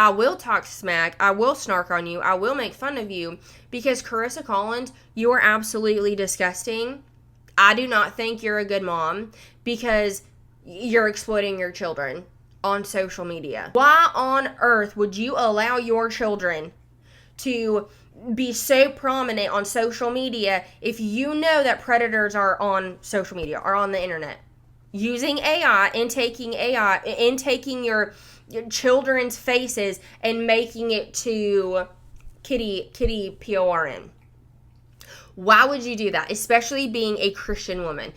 I will talk smack, I will snark on you, I will make fun of you, because Karissa Collins, you are absolutely disgusting. I do not think you're a good mom because you're exploiting your children on social media. Why on earth would you allow your children to be so prominent on social media if you know that predators are on social media, are on the internet? Using AI and taking your children's faces and making it to kitty PORN. Why would you do that? Especially being a Christian woman.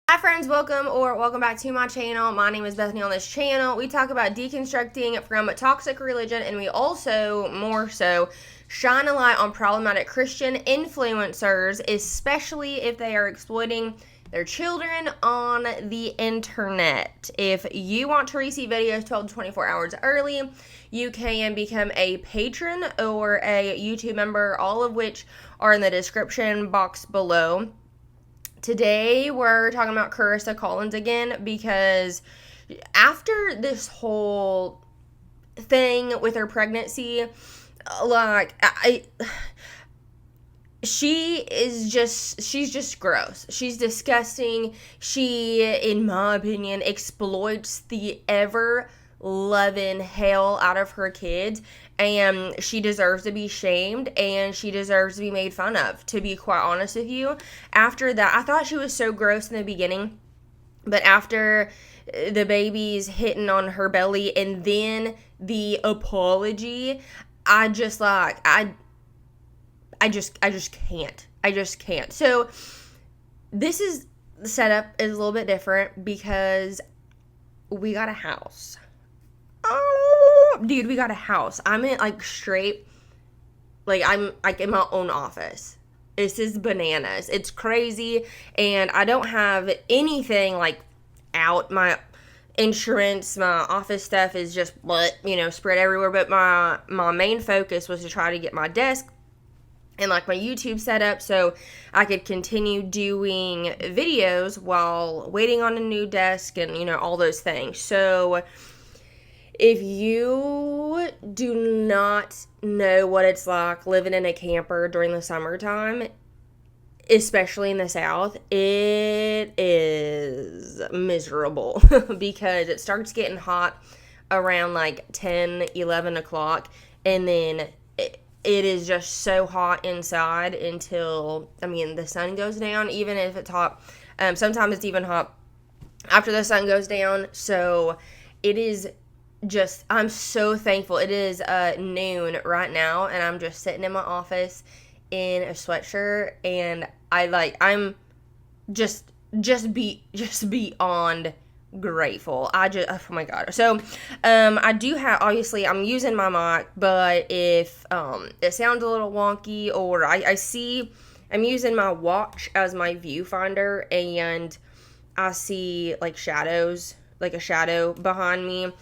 Hi friends, welcome back to my channel. My name is Bethany. On this channel, we talk about deconstructing from toxic religion, and we also, more so, shine a light on problematic Christian influencers, especially if they are exploiting their children on the internet. If you want to receive videos 12 to 24 hours early, you can become a patron or a YouTube member, all of which are in the description box below. Today, we're talking about Karissa Collins again, because after this whole thing with her pregnancy, she's just gross. She's disgusting. She, in my opinion, exploits the ever-loving hell out of her kids, and she deserves to be shamed, and she deserves to be made fun of, to be quite honest with you. After that, I thought she was so gross in the beginning, but after the baby's hitting on her belly and then the apology, I just can't. I just can't. So this is, the setup is a little bit different because we got a house. Oh, dude, we got a house. I'm in I'm in my own office. This is bananas. It's crazy, and I don't have anything out. My insurance, my office stuff is just spread everywhere, but my main focus was to try to get my desk and my YouTube setup so I could continue doing videos while waiting on a new desk and all those things. So if you do not know what it's like living in a camper during the summertime, especially in the South, it is miserable because it starts getting hot around 10, 11 o'clock, and then it is just so hot inside until, the sun goes down, even if it's hot. Sometimes it's even hot after the sun goes down. So it is just, I'm so thankful. It is noon right now, and I'm just sitting in my office in a sweatshirt, and I'm just beyond grateful. Oh my god. So I do have, obviously I'm using my mic, but if it sounds a little wonky, or I see, I'm using my watch as my viewfinder, and I see shadows, a shadow behind me.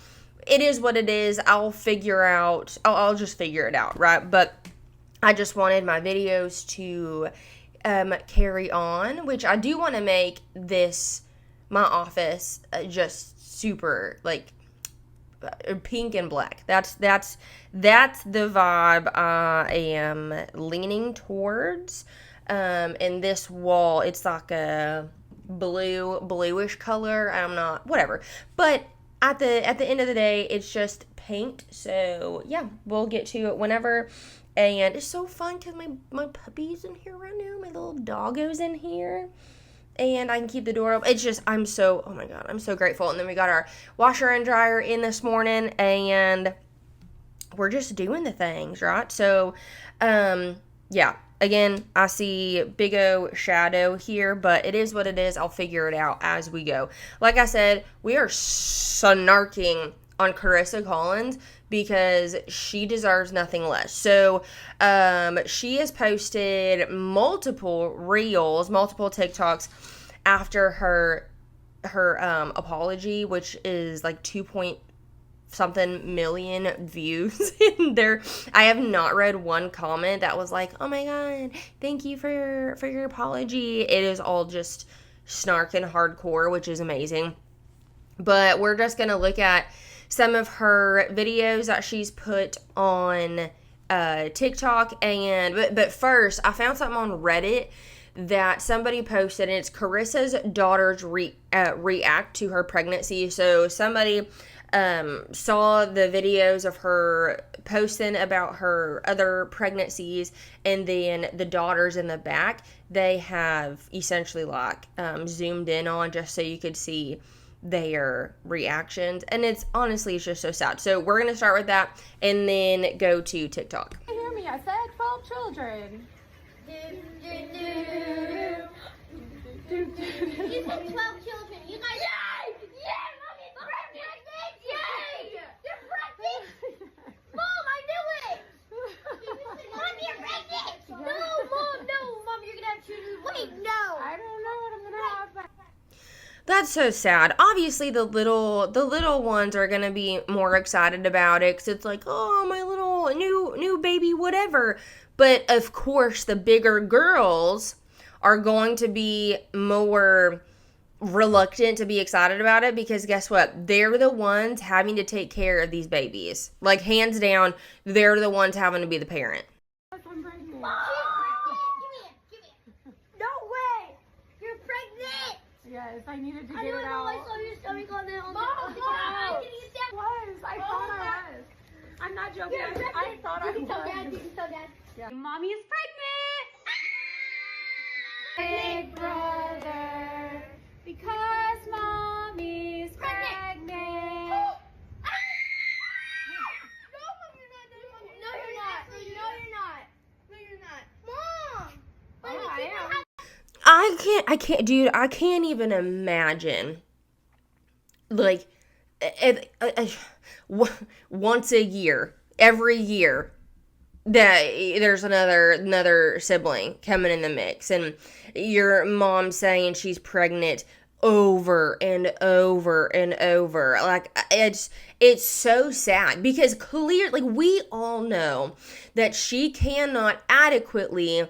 It is what it is. I'll just figure it out, right? But I just wanted my videos to carry on, which I do want to make my office just super pink and black. That's the vibe I am leaning towards. And this wall, it's like a bluish color. I'm not, whatever. But at the end of the day, it's just paint. So yeah, we'll get to it whenever. And it's so fun because my puppy's in here right now. My little doggo's in here. And I can keep the door open. It's just, oh my god, I'm so grateful. And then we got our washer and dryer in this morning, and we're just doing the things, right? So, yeah. Again, I see big O shadow here, but it is what it is. I'll figure it out as we go. Like I said, we are snarking on Karissa Collins because she deserves nothing less. So, she has posted multiple reels, multiple TikToks after her apology, which is 2 something million views in there. I have not read one comment that was oh my god, thank you for your apology. It is all just snark and hardcore, which is amazing. But we're just gonna look at some of her videos that she's put on TikTok. But first, I found something on Reddit that somebody posted, and it's Carissa's daughters react to her pregnancy. So somebody saw the videos of her posting about her other pregnancies, and then the daughters in the back, they have essentially like zoomed in on just so you could see their reactions, and it's just so sad. So we're gonna start with that and then go to TikTok. You hear me? I said 12 children. You said 12 children. You guys. Yay! Yay! Mommy's pregnant! Yay! You're pregnant! Mom, I knew it! Mom, you're pregnant! No, Mom, no! Mom, you're gonna have children. Wait, no! I don't know what I'm gonna have. That's so sad. Obviously, the little ones are gonna be more excited about it because it's like, oh, my little new baby, whatever. But of course, the bigger girls are going to be more reluctant to be excited about it because guess what? They're the ones having to take care of these babies. Like, hands down, they're the ones having to be the parent. I'm pregnant. Mom! Give me. No way! You're pregnant! Yes, I needed to I get don't it know. out. I saw your stomach on the Mom, I can eat that. I thought I was. I'm not joking. You're pregnant. I thought I You can tell was. Dad. You can tell Dad. Yeah. Mommy is pregnant. Big brother, because mommy's pregnant. No, Mom, you're not. No, you're not. No, you're not. No, you're not. Mom. Oh, I am. I can't, dude, I can't even imagine, like, once a year, every year, that there's another sibling coming in the mix, and your mom saying she's pregnant over and over and over. Like, it's so sad because clearly we all know that she cannot adequately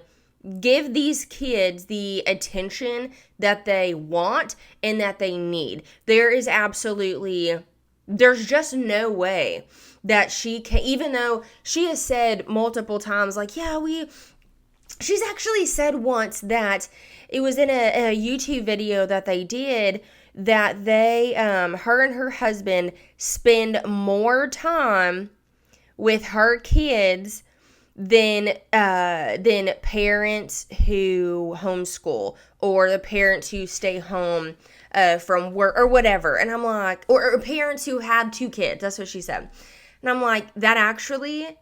give these kids the attention that they want and that they need. There's just no way that she can, even though she has said multiple times, like, yeah, she's actually said once that it was in a YouTube video that they did that they, her and her husband spend more time with her kids than parents who homeschool or the parents who stay home from work or whatever. And I'm like, or parents who had 2 kids. That's what she said. And I'm like, that actually,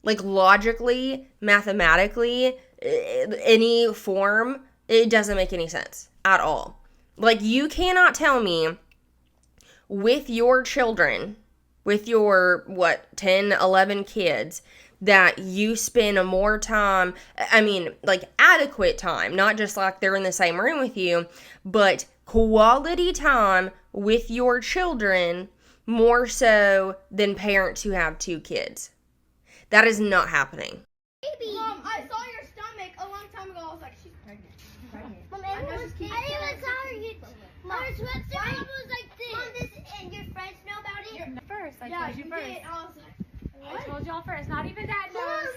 like, logically, mathematically, any form, it doesn't make any sense at all. Like, you cannot tell me with your children, with your, 10, 11 kids, that you spend more time, I mean, like, adequate time, not just like they're in the same room with you, but quality time with your children more so than parents who have 2 kids. That is not happening. Baby. Mom, I saw your stomach a long time ago. I was like, she's pregnant. She's pregnant. Mom, I even saw her. Mom, her sweatshirt was like this. Mom, and your friends know about it? First, I told you first. Did. I was like, what? I told y'all first. Not even Dad knows.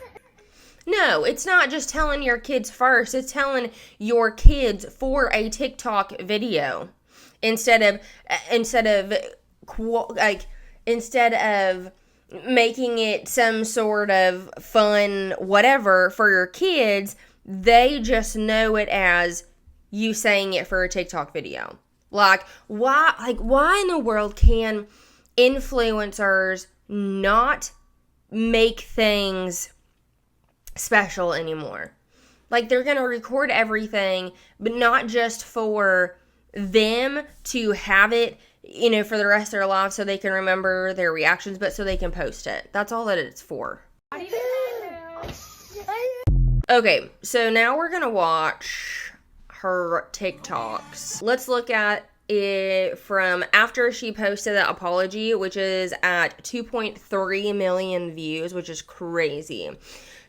No, it's not just telling your kids first. It's telling your kids for a TikTok video instead of making it some sort of fun whatever for your kids. They just know it as you saying it for a TikTok video. Like, why in the world can influencers not make things special anymore? Like, they're gonna record everything, but not just for them to have it, for the rest of their lives so they can remember their reactions, but so they can post it. That's all that it's for. Okay, so now we're gonna watch her TikToks. Let's look at it from after she posted the apology, which is at 2.3 million views, which is crazy.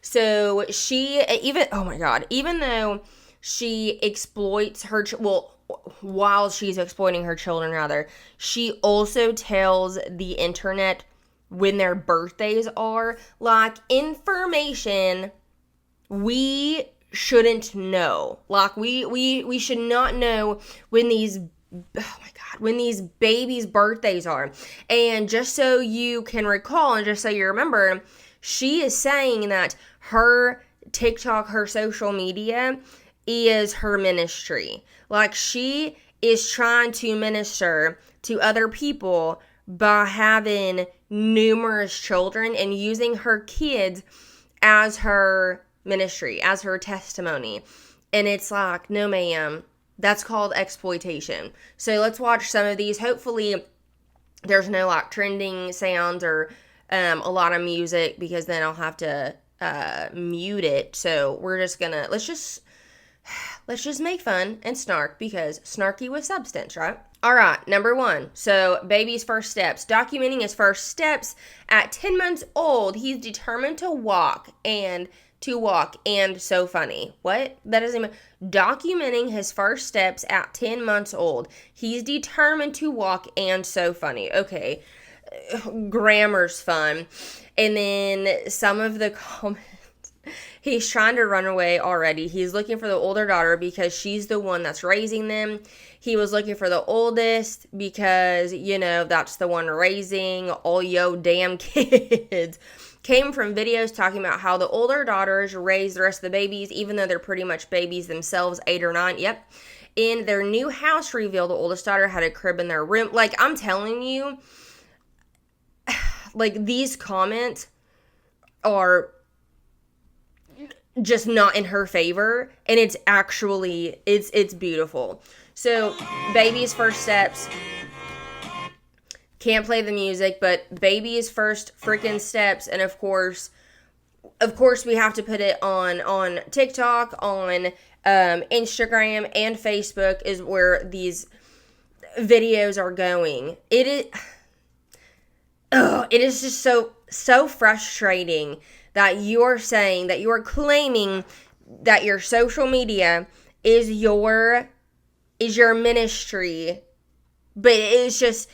So she even though she exploits her, while she's exploiting her children, rather, she also tells the internet when their birthdays are, like, information we shouldn't know. Like, we should not know when these, oh my God, when these babies' birthdays are. And just so you can recall and just so you remember, she is saying that her TikTok, her social media, is her ministry. Like, she is trying to minister to other people by having numerous children and using her kids as her ministry, as her testimony. And it's like, no ma'am, that's called exploitation. So let's watch some of these. Hopefully there's no like trending sounds or a lot of music, because then I'll have to mute it. So we're just gonna, let's just make fun and snark, because snarky with substance, right? All right, number 1. So, baby's first steps. Documenting his first steps at 10 months old. He's determined to walk and so funny. What? That doesn't even... Documenting his first steps at 10 months old. He's determined to walk and so funny. Okay. Grammar's fun. And then some of the comments. He's trying to run away already. He's looking for the older daughter because she's the one that's raising them. He was looking for the oldest because, that's the one raising all yo damn kids. Came from videos talking about how the older daughters raise the rest of the babies, even though they're pretty much babies themselves, 8 or 9. Yep. In their new house reveal, the oldest daughter had a crib in their room. Like, I'm telling you, like, these comments are just not in her favor, and it's actually, it's beautiful. So, baby's first steps. Can't play the music, but baby's first freaking steps, and of course we have to put it on TikTok, on Instagram, and Facebook is where these videos are going. It is just so frustrating that you are saying, that you are claiming that your social media is your ministry, but it's just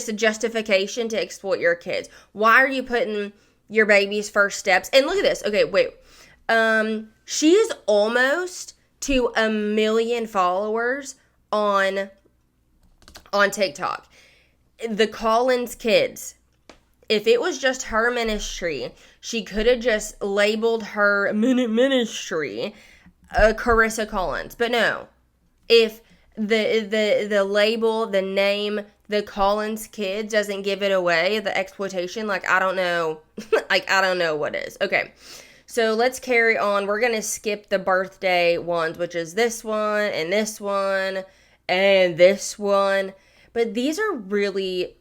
a justification to exploit your kids. Why are you putting your baby's first steps? And look at this. Okay, wait. She is almost to 1 million followers on TikTok. The Collins kids. If it was just her ministry, she could have just labeled her ministry Karissa Collins. But no. If the label, the name, the Collins kids doesn't give it away, the exploitation, like, I don't know. Like, I don't know what is. Okay. So let's carry on. We're going to skip the birthday ones, which is this one and this one and this one. But these are really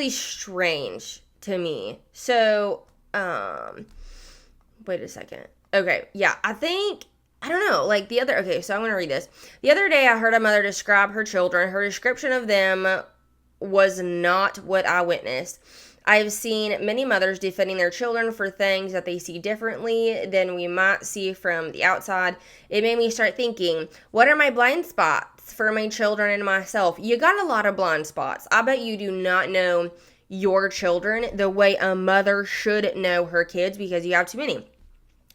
strange to me. So, wait a second. Okay, yeah, I don't know, like so I'm going to read this. The other day I heard a mother describe her children. Her description of them was not what I witnessed. I've seen many mothers defending their children for things that they see differently than we might see from the outside. It made me start thinking, what are my blind spots for my children and myself? You got a lot of blind spots. I bet you do not know your children the way a mother should know her kids, because you have too many.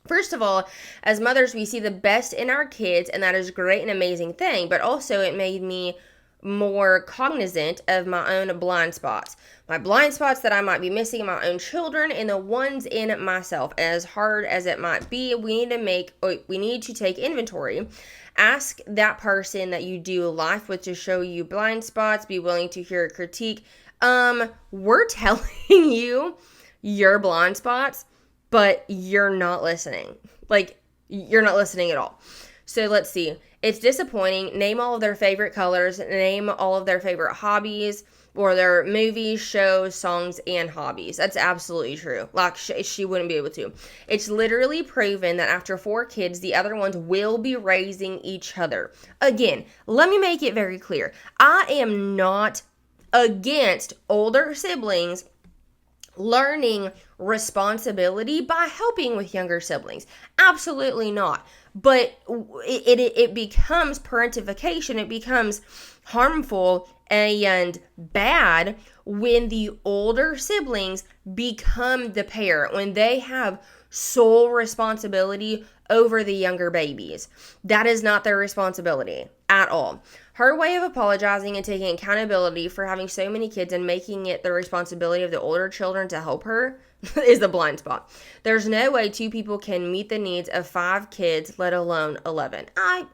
First of all, as mothers, we see the best in our kids, and that is a great and amazing thing, but also it made me more cognizant of my own blind spots. My blind spots that I might be missing in my own children and the ones in myself. As hard as it might be, we need to take inventory. Ask that person that you do life with to show you blind spots. Be willing to hear a critique. We're telling you your blind spots, but you're not listening. Like, you're not listening at all. So let's see. It's disappointing. Name all of their favorite colors. Name all of their favorite hobbies, or their movies, shows, songs, and hobbies. That's absolutely true. Like, she wouldn't be able to. It's literally proven that after 4 kids, the other ones will be raising each other. Again, let me make it very clear. I am not against older siblings learning responsibility by helping with younger siblings. Absolutely not. But it becomes parentification. It becomes harmful and bad when the older siblings become the parent, when they have sole responsibility over the younger babies. That is not their responsibility at all. Her way of apologizing and taking accountability for having so many kids and making it the responsibility of the older children to help her is the blind spot. There's no way two people can meet the needs of 5 kids, let alone 11. I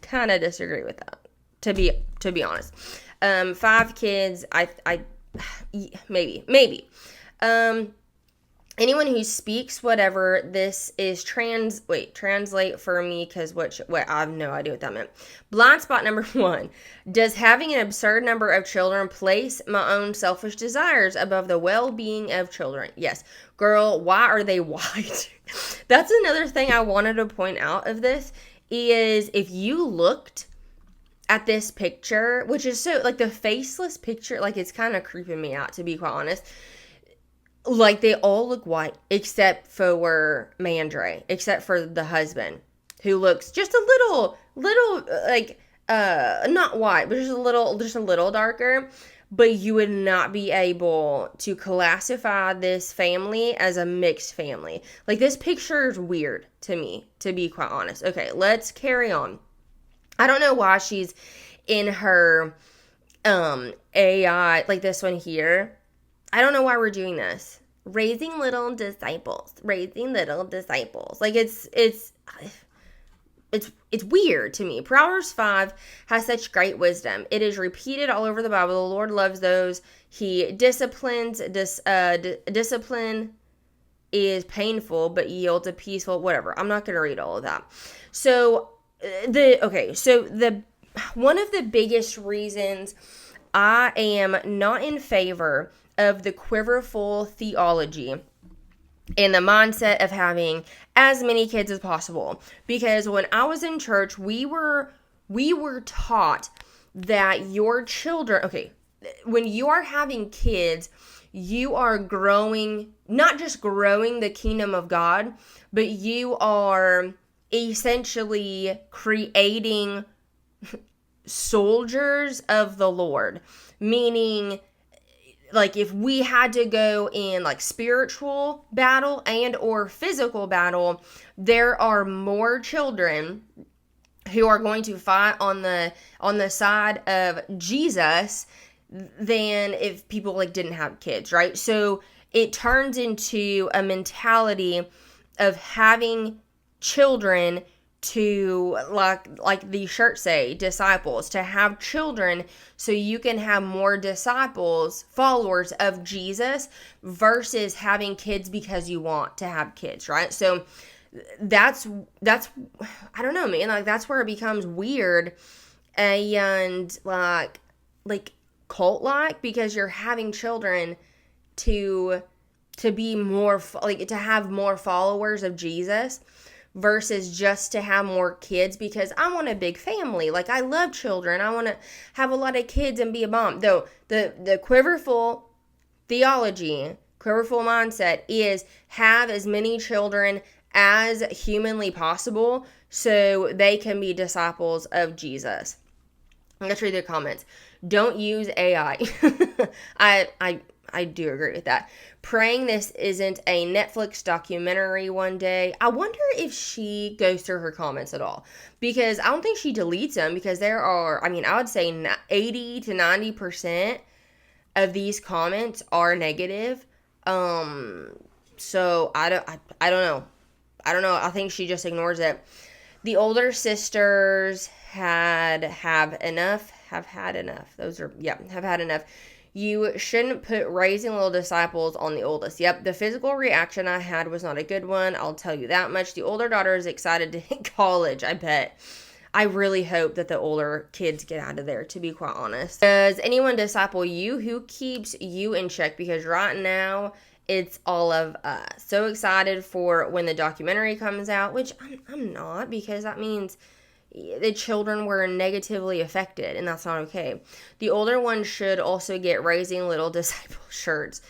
kind of disagree with that, to be honest. 5 kids, maybe. Anyone who speaks whatever this is translate for me, because what I have no idea what that meant. Blind spot number 1. Does having an absurd number of children place my own selfish desires above the well-being of children? Yes. Girl, why are they white? That's another thing I wanted to point out of this, is if you looked at this picture, which is so, like, the faceless picture, like, it's kind of creeping me out, to be quite honest. Like, they all look white, except for Mandre, except for the husband, who looks just a little, like, not white, but just a little darker. But you would not be able to classify this family as a mixed family. Like, this picture is weird to me, to be quite honest. Okay, let's carry on. I don't know why she's in her AI, like this one here. I don't know why we're doing this. Raising little disciples. Like, it's weird to me. Proverbs 5 has such great wisdom. It is repeated all over the Bible. The Lord loves those he disciplines. Discipline is painful, but yields a peaceful, whatever. I'm not going to read all of that. So, one of the biggest reasons I am not in favor of the Quiverful theology and the mindset of having as many kids as possible, because when I was in church, we were taught that your children, when you are having kids, you are growing, not just growing the kingdom of God, but you are essentially creating soldiers of the Lord. Meaning, like, if we had to go in, like, spiritual battle and or physical battle, there are more children who are going to fight on the side of Jesus than if people, like, didn't have kids, right? So it turns into a mentality of having children to, like the shirts say, disciples, to have children so you can have more disciples, followers of Jesus, versus having kids because you want to have kids, right? So that's I don't know, man, like, that's where it becomes weird and like cult-like, because you're having children to be more, like, to have more followers of Jesus, versus just to have more kids because I want a big family. Like, I love children. I want to have a lot of kids and be a mom. Though the Quiverful theology, Quiverful mindset is have as many children as humanly possible so they can be disciples of Jesus. Let's read the comments. Don't use AI. I do agree with that. Praying this isn't a Netflix documentary one day. I wonder if she goes through her comments at all, because I don't think she deletes them, because there are, I would say 80 to 90% of these comments are negative. So I don't know. I think she just ignores it. The older sisters have had enough. You shouldn't put raising little disciples on the oldest. Yep, the physical reaction I had was not a good one. I'll tell you that much. The older daughter is excited to hit college, I bet. I really hope that the older kids get out of there, to be quite honest. Does anyone disciple you? Who keeps you in check? Because right now, it's all of us. So excited for when the documentary comes out, which I'm not, because that means the children were negatively affected, and that's not okay. The older ones should also get raising little disciple shirts.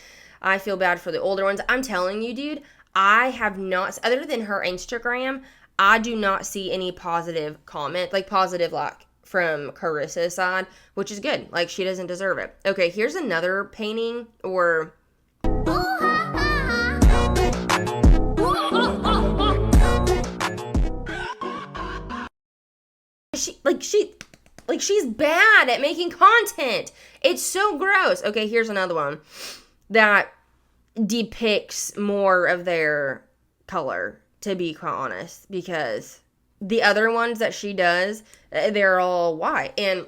I feel bad for the older ones. I'm telling you, dude, I have not, other than her Instagram, I do not see any positive comment, like positive, like, from Carissa's side, which is good. Like, she doesn't deserve it. Okay, here's another painting, or... she's bad at making content. It's so gross. Okay, here's another one that depicts more of their color, to be quite honest, because the other ones that she does, they're all white, and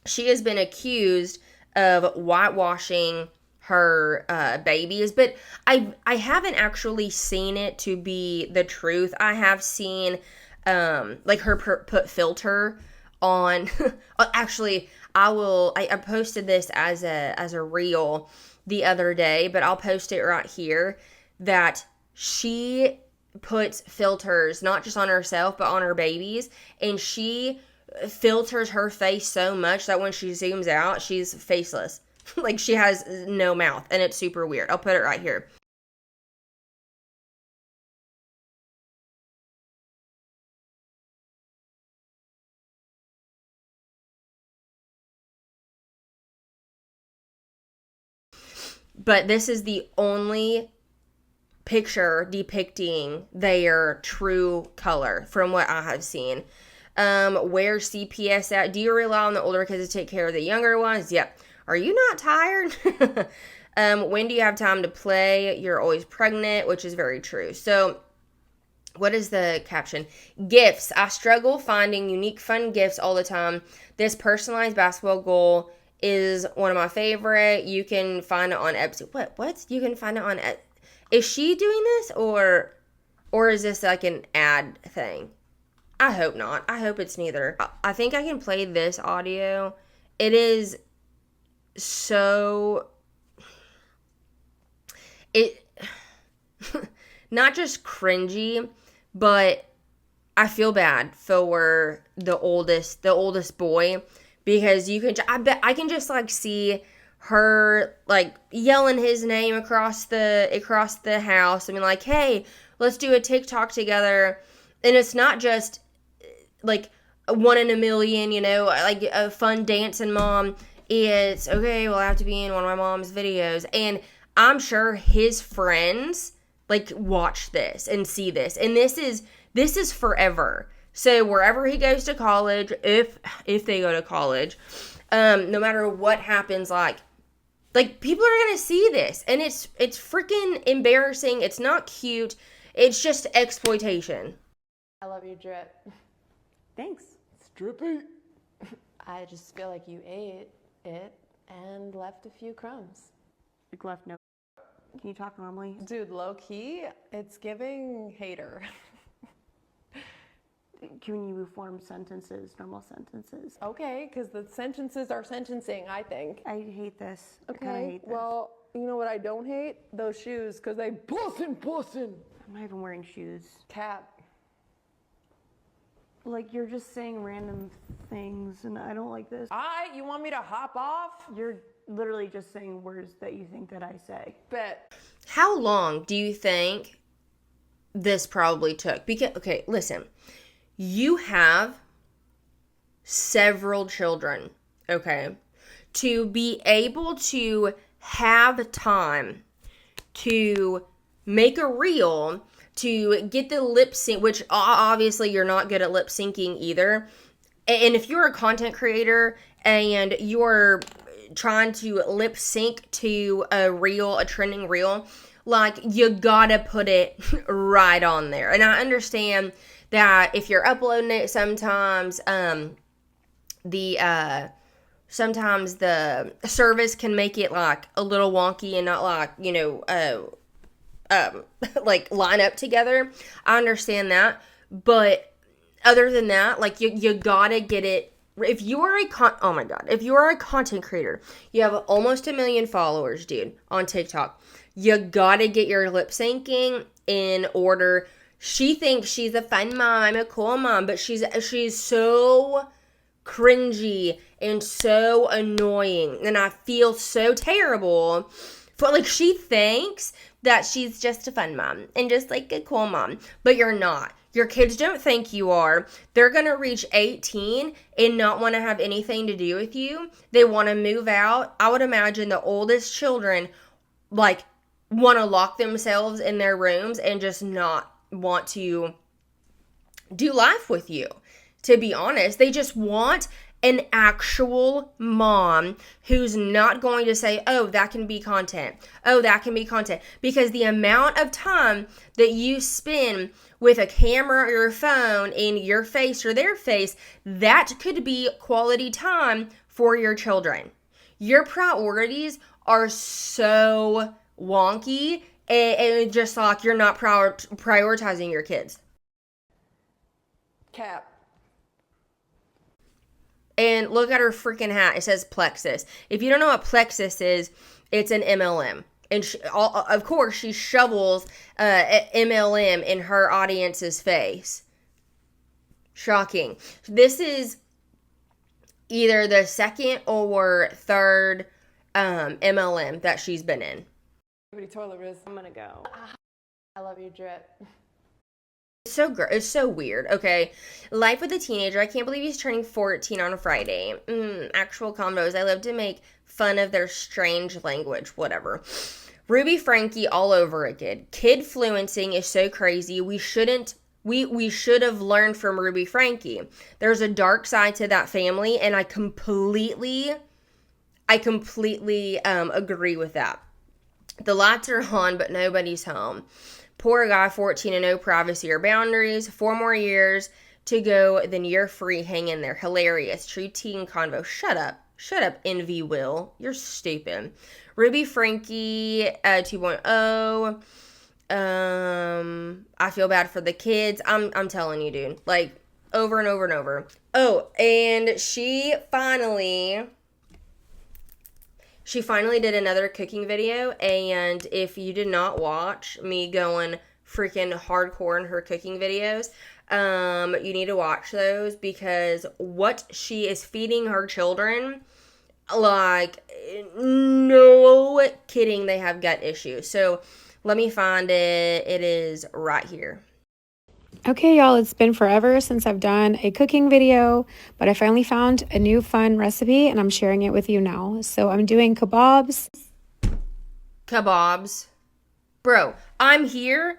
she has been accused of whitewashing her babies, but I haven't actually seen it to be the truth. I have seen like her put filter on. Actually, I posted this as a reel the other day, but I'll post it right here, that she puts filters not just on herself but on her babies, and she filters her face so much that when she zooms out, she's faceless. Like, she has no mouth, and it's super weird. I'll put it right here. But this is the only picture depicting their true color from what I have seen. Where's CPS at? Do you rely on the older kids to take care of the younger ones? Yep. Are you not tired? When do you have time to play? You're always pregnant, which is very true. So, what is the caption? Gifts. I struggle finding unique, fun gifts all the time. This personalized basketball goal is one of my favorite. You can find it on Etsy. What? You can find it on Etsy. Is she doing this, or is this like an ad thing? I hope not. I hope it's neither. I think I can play this audio. It is so... not just cringy, but I feel bad for the oldest boy, because I can just like see her like yelling his name across the house. I mean, like, hey, let's do a TikTok together. And it's not just like a 1 in a million, like a fun dancing mom. It's okay, well, I have to be in one of my mom's videos. And I'm sure his friends like watch this and see this. And this is forever. So wherever he goes to college, if they go to college, no matter what happens, like people are gonna see this, and it's freaking embarrassing. It's not cute. It's just exploitation. I love your drip. Thanks. It's drippy. I just feel like you ate it and left a few crumbs. Like left no. Can you talk normally? Dude, low key, it's giving hater. Can you form sentences, normal sentences? Okay, because the sentences are sentencing, I think. I hate this. Okay, I kinda hate this. well, you know what I don't hate? Those shoes, because they bussin'. I'm not even wearing shoes. Cap. Like, you're just saying random things, and I don't like this. You want me to hop off? You're literally just saying words that you think that I say. Bet. How long do you think this probably took? Because, okay, listen. You have several children, okay? To be able to have time to make a reel, to get the lip sync, which obviously you're not good at lip syncing either. And if you're a content creator and you're trying to lip sync to a trending reel, like, you gotta put it right on there. And I understand that if you're uploading it, sometimes sometimes the service can make it like a little wonky and not like, like line up together. I understand that, but other than that, like, you gotta get it. If you are if you are a content creator, you have almost 1 million followers, dude, on TikTok. You gotta get your lip syncing in order. She thinks she's a fun mom, I'm a cool mom, but she's so cringy and so annoying, and I feel so terrible like, she thinks that she's just a fun mom and just like a cool mom, but you're not. Your kids don't think you are. They're going to reach 18 and not want to have anything to do with you. They want to move out. I would imagine the oldest children, like, want to lock themselves in their rooms and just not want to do life with you. To be honest, they just want an actual mom who's not going to say, oh, that can be content. Oh, that can be content. Because the amount of time that you spend with a camera or your phone in your face or their face, that could be quality time for your children. Your priorities are so wonky, and just like you're not prioritizing your kids. Cap. And look at her freaking hat. It says Plexus. If you don't know what Plexus is, it's an MLM. And of course, she shovels MLM in her audience's face. Shocking. This is either the second or third MLM that she's been in. Toilet risk. I'm gonna go. I love your drip. It's so weird. Okay. Life with a teenager. I can't believe he's turning 14 on a Friday. Actual combos. I love to make fun of their strange language. Whatever. Ruby Frankie all over again. Kid fluencing is so crazy. We should have learned from Ruby Frankie. There's a dark side to that family, and I completely agree with that. The lights are on, but nobody's home. Poor guy, 14 and no privacy or boundaries. 4 more years to go, then you're free. Hang in there. Hilarious. True teen convo. Shut up, Envy Will. You're stupid. Ruby Frankie 2.0. I feel bad for the kids. I'm telling you, dude. Like, over and over and over. Oh, and she finally did another cooking video, and if you did not watch me going freaking hardcore in her cooking videos, you need to watch those, because what she is feeding her children, like, no kidding, they have gut issues. So let me find it. It is right here. Okay, y'all, it's been forever since I've done a cooking video, but I finally found a new fun recipe and I'm sharing it with you now. So I'm doing kebabs. Bro, I'm here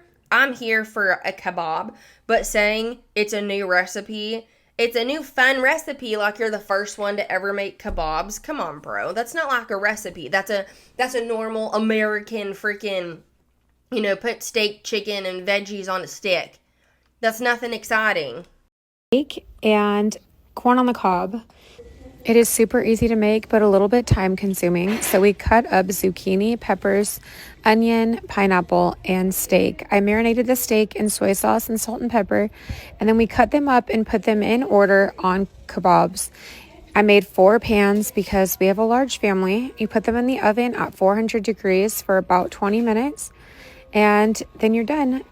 for a kebab, but saying it's a new recipe, it's a new fun recipe like you're the first one to ever make kebabs. Come on, bro. That's not like a recipe. That's a normal American freaking, put steak, chicken, and veggies on a stick. That's nothing exciting. And corn on the cob. It is super easy to make, but a little bit time consuming. So we cut up zucchini, peppers, onion, pineapple, and steak. I marinated the steak in soy sauce and salt and pepper, and then we cut them up and put them in order on kebabs. I made 4 pans because we have a large family. You put them in the oven at 400 degrees for about 20 minutes, and then you're done.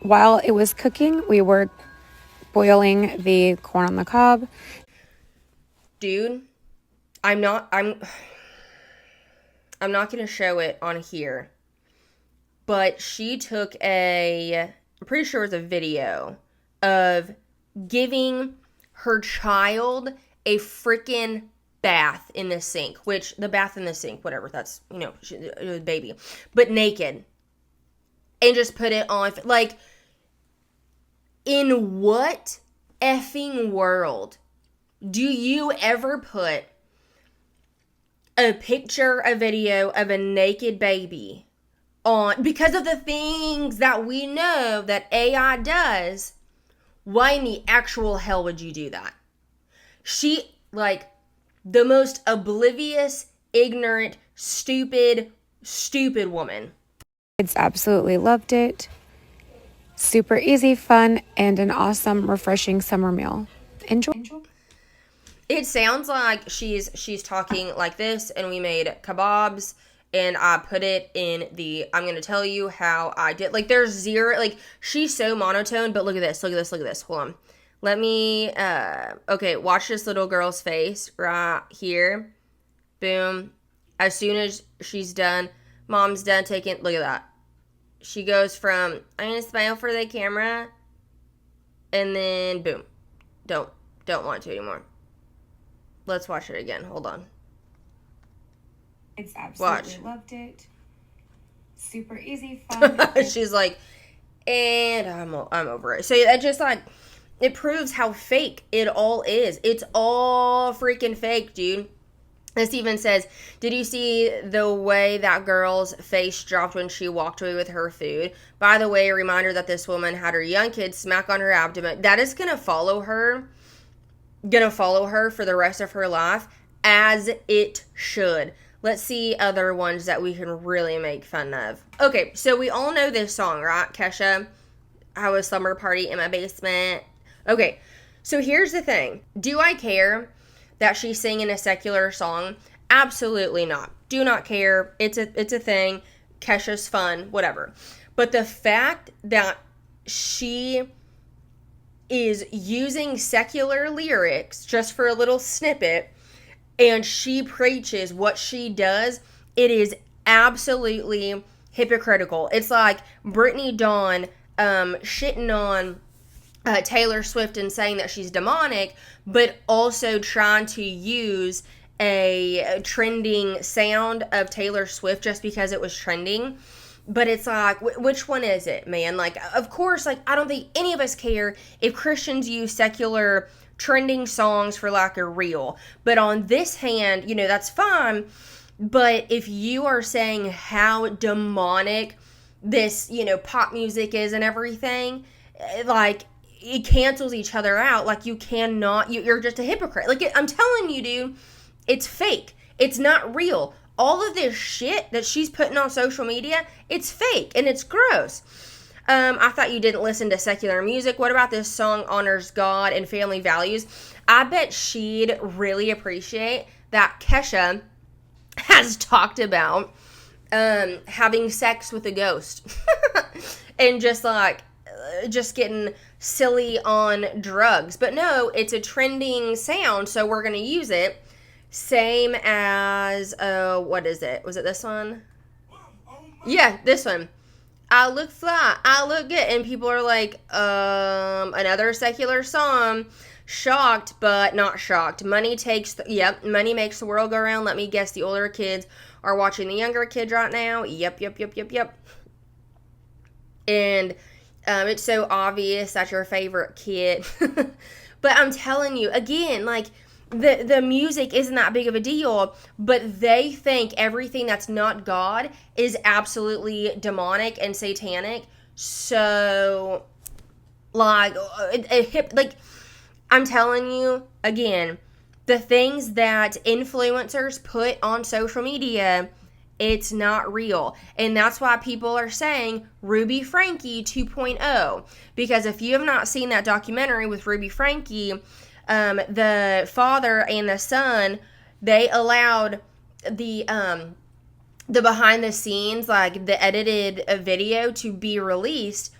While it was cooking, we were boiling the corn on the cob. Dude, I'm not going to show it on here, but she took I'm pretty sure it was a video of giving her child a freaking bath in the sink, which the bath in the sink, whatever, that's, it was baby, but naked. And just put it on, like, in what effing world do you ever put a picture, a video of a naked baby on, because of the things that we know that AI does? Why in the actual hell would you do that? She, like, the most oblivious, ignorant, stupid woman. Kids absolutely loved it. Super easy, fun, and an awesome, refreshing summer meal. Enjoy. It sounds like she's talking like this, and we made kebabs, and I put it in I'm going to tell you how I did. Like, there's zero, like, she's so monotone, but look at this. Hold on. Let me, okay, watch this little girl's face right here. Boom. As soon as she's done Mom's done taking, look at that. She goes from, I'm going to smile for the camera, and then boom. Don't want to anymore. Let's watch it again. Hold on. It's absolutely loved it. Super easy, fun. She's like, and I'm over it. So that just like, it proves how fake it all is. It's all freaking fake, dude. This even says, did you see the way that girl's face dropped when she walked away with her food? By the way, a reminder that this woman had her young kid smack on her abdomen. That is going to follow her. Going to follow her for the rest of her life, as it should. Let's see other ones that we can really make fun of. Okay, so we all know this song, right? Kesha, I was slumber party in my basement. Okay, so here's the thing. Do I care that she's singing a secular song? Absolutely not. Do not care. It's a thing. Kesha's fun, whatever. But the fact that she is using secular lyrics just for a little snippet, and she preaches what she does, it is absolutely hypocritical. It's like Brittany Dawn shitting on Taylor Swift and saying that she's demonic, but also trying to use a trending sound of Taylor Swift just because it was trending. But it's like, which one is it, man? Like, of course, like, I don't think any of us care if Christians use secular trending songs for like a reel. But on this hand, you know, that's fine. But if you are saying how demonic this, you know, pop music is and everything, like, it cancels each other out. Like, you cannot, you're just a hypocrite. Like, I'm telling you, dude, it's fake. It's not real. All of this shit that she's putting on social media, it's fake and it's gross. I thought you didn't listen to secular music. What about this song honors God and family values? I bet she'd really appreciate that Kesha has talked about having sex with a ghost and just like just getting silly on drugs. But no, it's a trending sound, so we're going to use it. Same as, what is it? Was it this one? Yeah, this one. I look fly, I look good. And people are like, another secular song. Shocked, but not shocked. Money makes the world go round. Let me guess, the older kids are watching the younger kids right now. Yep. And it's so obvious that's your favorite kid. But I'm telling you, again, like, the music isn't that big of a deal, but they think everything that's not God is absolutely demonic and satanic. So, like, I'm telling you, again, the things that influencers put on social media, it's not real. And that's why people are saying Ruby Frankie 2.0. Because if you have not seen that documentary with Ruby Frankie, the father and the son, they allowed the behind the scenes, like the edited video, to be released,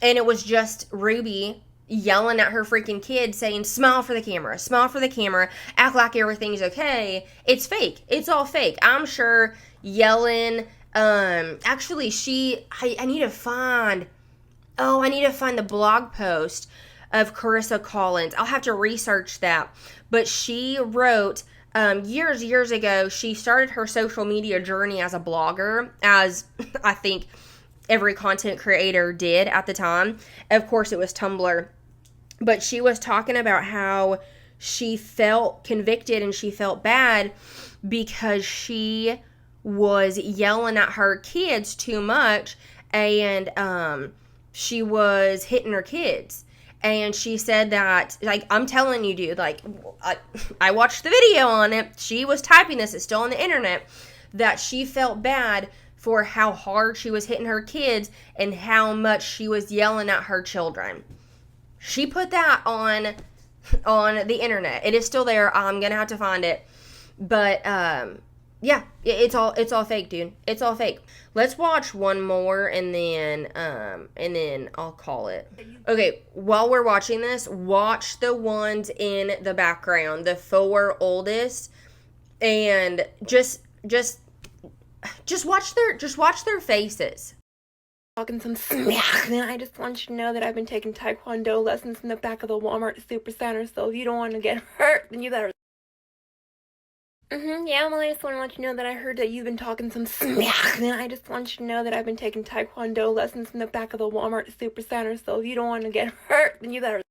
and it was just Ruby yelling at her freaking kid saying, smile for the camera, act like everything's okay. It's fake. It's all fake. I'm sure yelling, actually I need to find the blog post of Karissa Collins. I'll have to research that. But she wrote, years ago, she started her social media journey as a blogger, as I think every content creator did at the time. Of course, it was Tumblr. But she was talking about how she felt convicted and she felt bad because she was yelling at her kids too much, and she was hitting her kids. And she said that, like, I'm telling you, dude, like, I watched the video on it. She was typing this. It's still on the internet. That she felt bad for how hard she was hitting her kids and how much she was yelling at her children. She put that on the internet. It is still there. I'm going to have to find it. But, yeah, it's all fake, dude. It's all fake. Let's watch one more and then I'll call it. Okay, while we're watching this, watch the ones in the background, the 4 oldest, and just just watch their faces. Talking some smack, then I just want you to know that I've been taking Taekwondo lessons in the back of the Walmart Supercenter, so if you don't want to get hurt, then you better... Yeah, well, I just want to let you know that I heard that you've been talking some smack, then I just want you to know that I've been taking Taekwondo lessons in the back of the Walmart Supercenter, so if you don't want to get hurt, then you better...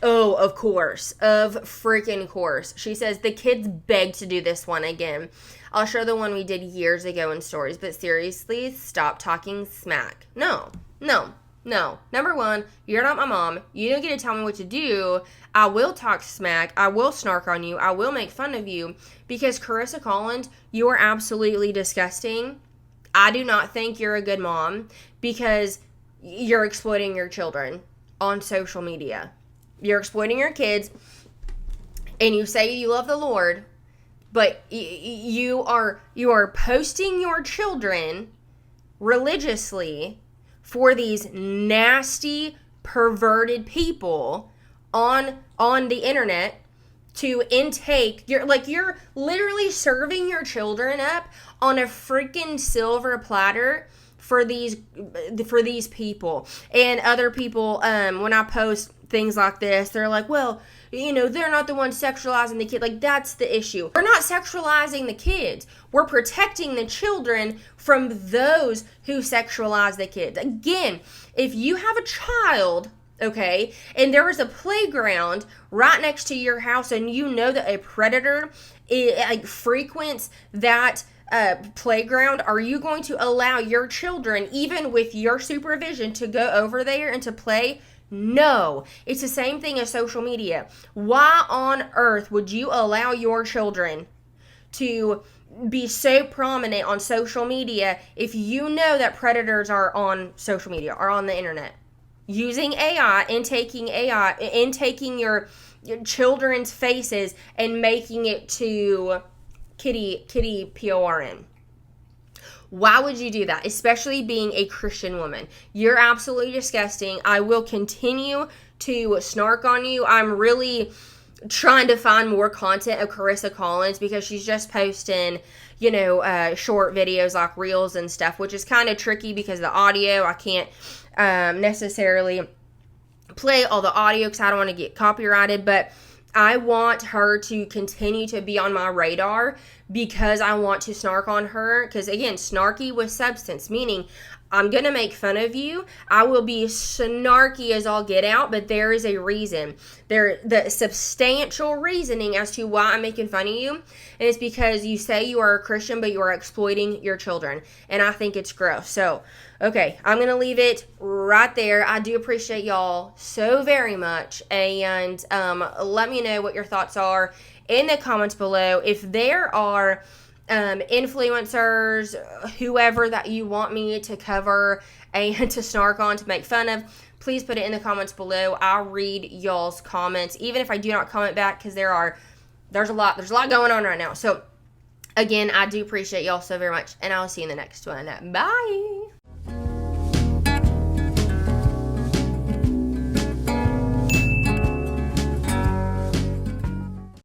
Oh, of course. Of freaking course. She says, the kids begged to do this one again. I'll show the one we did years ago in stories, but seriously, stop talking smack. No. Number one, you're not my mom. You don't get to tell me what to do. I will talk smack. I will snark on you. I will make fun of you. Because Karissa Collins, you are absolutely disgusting. I do not think you're a good mom because you're exploiting your children on social media. You're exploiting your kids, and you say you love the Lord, but you are posting your children religiously for these nasty, perverted people on the internet to intake. You're literally serving your children up on a freaking silver platter for these people and other people. When I post things like this, they're like, well, they're not the ones sexualizing the kid. Like, that's the issue. We're not sexualizing the kids. We're protecting the children from those who sexualize the kids. Again, if you have a child, okay, and there is a playground right next to your house and you know that a predator frequents that playground, are you going to allow your children, even with your supervision, to go over there and to play? No. It's the same thing as social media. Why on earth would you allow your children to be so prominent on social media if you know that predators are on social media, are on the internet? Using AI and taking your children's faces and making it to kitty PORN. Why would you do that? Especially being a Christian woman. You're absolutely disgusting. I will continue to snark on you. I'm really trying to find more content of Karissa Collins because she's just posting, short videos like reels and stuff, which is kind of tricky because the audio, I can't necessarily play all the audio because I don't want to get copyrighted, but I want her to continue to be on my radar because I want to snark on her. Because, again, snarky with substance, meaning I'm going to make fun of you. I will be snarky as all get out, but there is a reason. The substantial reasoning as to why I'm making fun of you, and it's because you say you are a Christian, but you are exploiting your children, and I think it's gross. So, okay, I'm going to leave it right there. I do appreciate y'all so very much, and let me know what your thoughts are in the comments below. If there are influencers, whoever that you want me to cover and to snark on, to make fun of, please put it in the comments below. I'll read y'all's comments, even if I do not comment back, because there's a lot going on right now. So again, I do appreciate y'all so very much, and I'll see you in the next one. Bye.